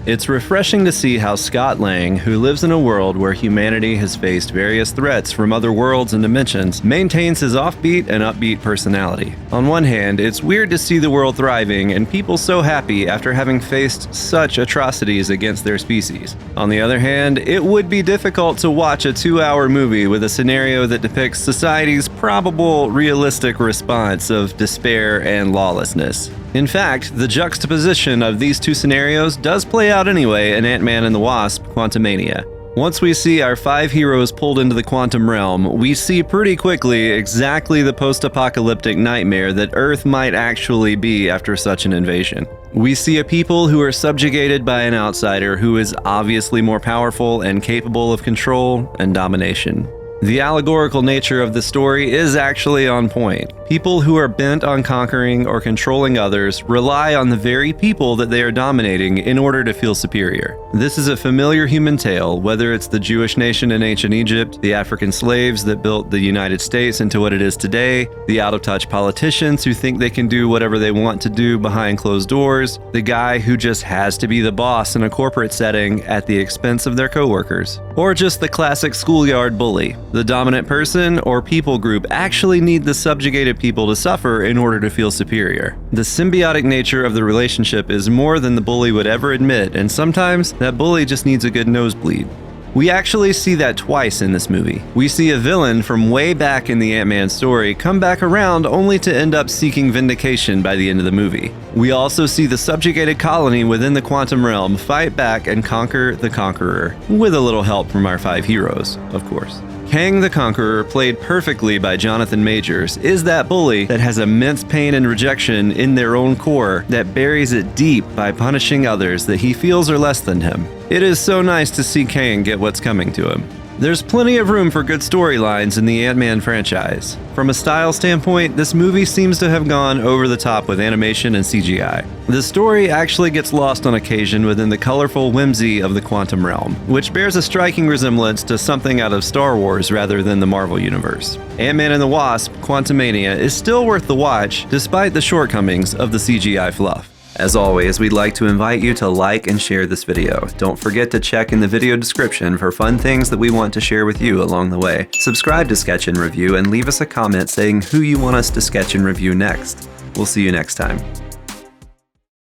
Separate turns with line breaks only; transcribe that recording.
It's refreshing to see how Scott Lang, who lives in a world where humanity has faced various threats from other worlds and dimensions, maintains his offbeat and upbeat personality. On one hand, it's weird to see the world thriving and people so happy after having faced such atrocities against their species. On the other hand, it would be difficult to watch a 2-hour movie with a scenario that depicts society's probable, realistic response of despair and lawlessness. In fact, the juxtaposition of these two scenarios does play out anyway in Antman and the Wasp Quantumania. Once we see our 5 heroes pulled into the quantum realm, we see pretty quickly exactly the post-apocalyptic nightmare that Earth might actually be after such an invasion. We see a people who are subjugated by an outsider who is obviously more powerful and capable of control and domination. The allegorical nature of the story is actually on point. People who are bent on conquering or controlling others rely on the very people that they are dominating in order to feel superior. This is a familiar human tale, whether it's the Jewish nation in ancient Egypt, the African slaves that built the United States into what it is today, the out-of-touch politicians who think they can do whatever they want to do behind closed doors, the guy who just has to be the boss in a corporate setting at the expense of their coworkers, or just the classic schoolyard bully. The dominant person or people group actually need the subjugated people to suffer in order to feel superior. The symbiotic nature of the relationship is more than the bully would ever admit, and sometimes that bully just needs a good nosebleed. We actually see that twice in this movie. We see a villain from way back in the Ant-Man story come back around only to end up seeking vindication by the end of the movie. We also see the subjugated colony within the quantum realm fight back and conquer the Conqueror, with a little help from our 5 heroes, of course. Kang the Conqueror, played perfectly by Jonathan Majors, is that bully that has immense pain and rejection in their own core that buries it deep by punishing others that he feels are less than him. It is so nice to see Kang get what's coming to him. There's plenty of room for good storylines in the Ant-Man franchise. From a style standpoint, this movie seems to have gone over the top with animation and CGI. The story actually gets lost on occasion within the colorful whimsy of the quantum realm, which bears a striking resemblance to something out of Star Wars rather than the Marvel Universe. Ant-Man and the Wasp Quantumania is still worth the watch, despite the shortcomings of the CGI fluff. As always, we'd like to invite you to like and share this video. Don't forget to check in the video description for fun things that we want to share with you along the way. Subscribe to Sketch and Review and leave us a comment saying who you want us to sketch and review next. We'll see you next time.